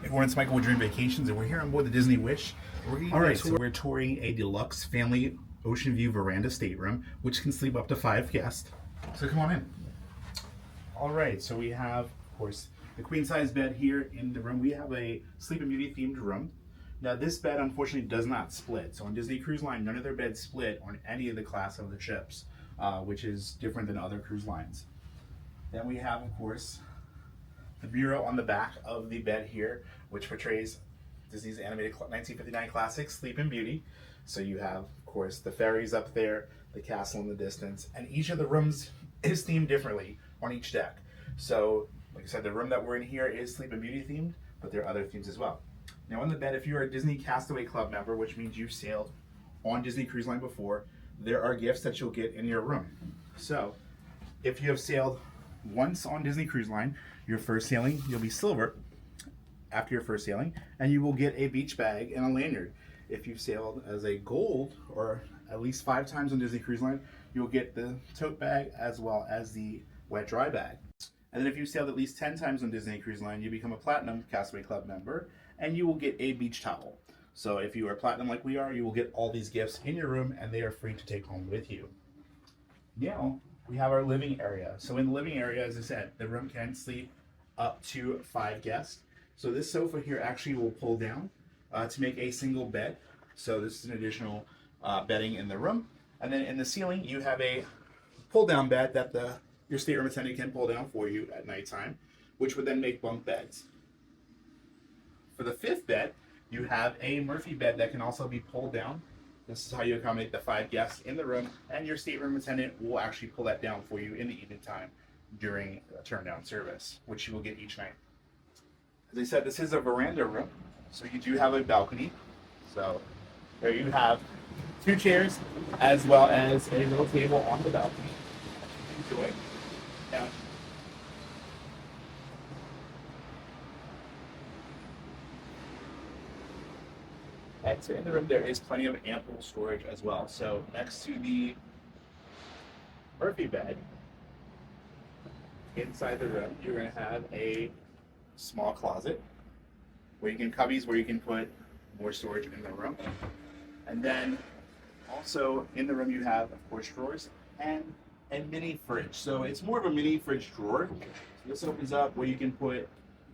Everyone, it's Michael with Dream Vacations, and we're here on board the Disney Wish. All right, so we're touring a Deluxe Family Oceanview Verandah stateroom, which can sleep up to 5 guests. So come on in. All right, so we have, of course, the queen-size bed here in the room. We have a Sleeping Beauty themed room. Now, this bed unfortunately does not split. So on Disney Cruise Line, none of their beds split on any of the class of the ships, which is different than other cruise lines. Then we have, of course, the bureau on the back of the bed here, which portrays Disney's animated 1959 classic Sleeping Beauty. So you have, of course, the fairies up there, the castle in the distance, and each of the rooms is themed differently on each deck. So, like I said, the room that we're in here is Sleeping Beauty themed, but there are other themes as well. Now on the bed, if you're a Disney Castaway Club member, which means you've sailed on Disney Cruise Line before, there are gifts that you'll get in your room. So, if you have sailed once on Disney Cruise Line, your first sailing, you'll be silver after your first sailing, and you will get a beach bag and a lanyard. If you've sailed as a gold, or at least 5 times on Disney Cruise Line, you'll get the tote bag as well as the wet dry bag. And then if you've sailed at least 10 times on Disney Cruise Line, you become a Platinum Castaway Club member, and you will get a beach towel. So if you are Platinum like we are, you will get all these gifts in your room, and they are free to take home with you. Now, we have our living area. So in the living area, as I said, the room can sleep up to 5 guests. So this sofa here actually will pull down to make a single bed. So this is an additional bedding in the room. And then in the ceiling, you have a pull down bed that your stateroom attendant can pull down for you at nighttime, which would then make bunk beds. For the 5th bed, you have a Murphy bed that can also be pulled down. This is how you accommodate the 5 guests in the room, and your stateroom attendant will actually pull that down for you in the evening time during a turn down service, which you will get each night. As I said, this is a veranda room, so you do have a balcony. So there you have 2 chairs as well as a little table on the balcony. Enjoy. Now, and so in the room there is plenty of ample storage as well. So next to the Murphy bed, inside the room, you're going to have a small closet where you can cubbies where you can put more storage in the room. And then also in the room you have, of course, drawers and a mini fridge. So it's more of a mini fridge drawer. So this opens up where you can put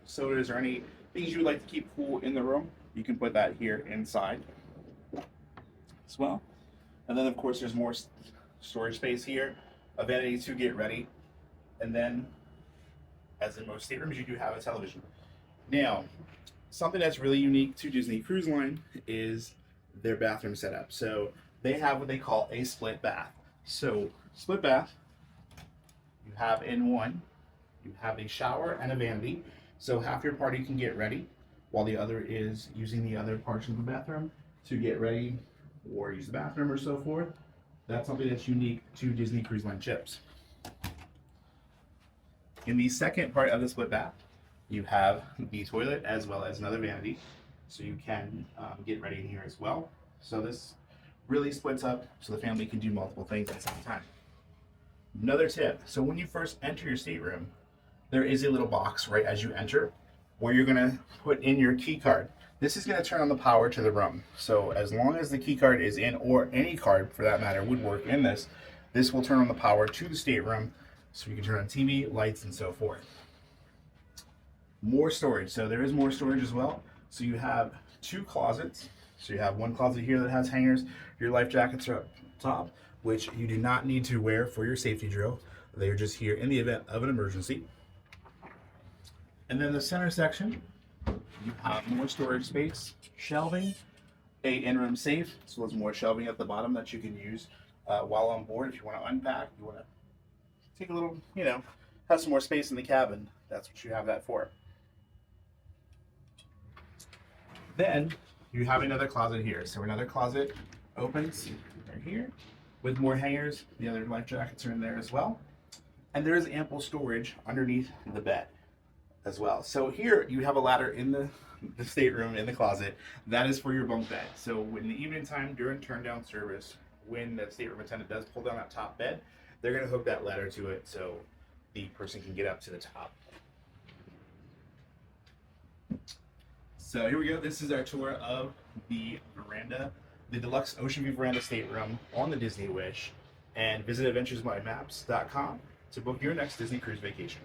sodas or any things you would like to keep cool in the room. You can put that here inside as well. And then of course there's more storage space here, a vanity to get ready. And then, as in most staterooms, you do have a television. Now, something that's really unique to Disney Cruise Line is their bathroom setup. So they have what they call a split bath. So split bath, you have in one, you have a shower and a vanity. So half your party can get ready while the other is using the other parts of the bathroom to get ready or use the bathroom or so forth. That's something that's unique to Disney Cruise Line ships. In the second part of the split bath, you have the toilet as well as another vanity, so you can get ready in here as well. So this really splits up so the family can do multiple things at the same time. Another tip, so when you first enter your stateroom, there is a little box right as you enter where you're going to put in your key card. This is going to turn on the power to the room. So as long as the key card is in, or any card for that matter would work in this, this will turn on the power to the stateroom so you can turn on TV, lights, and so forth. More storage. So there is more storage as well. So you have 2 closets. So you have one closet here that has hangers. Your life jackets are up top, which you do not need to wear for your safety drill. They are just here in the event of an emergency. And then the center section, you have more storage space, shelving, a in-room safe, so there's more shelving at the bottom that you can use while on board. If you want to unpack, you want to take a little, have some more space in the cabin, that's what you have that for. Then you have another closet here. So another closet opens right here with more hangers. The other life jackets are in there as well. And there is ample storage underneath the bed as well. So here you have a ladder in the stateroom, in the closet. That is for your bunk bed. So in the evening time during turn down service, when the stateroom attendant does pull down that top bed, they're going to hook that ladder to it so the person can get up to the top. So here we go. This is our tour of the Verandah, the Deluxe Oceanview Verandah Stateroom on the Disney Wish. And visit adventuresbymaps.com to book your next Disney cruise vacation.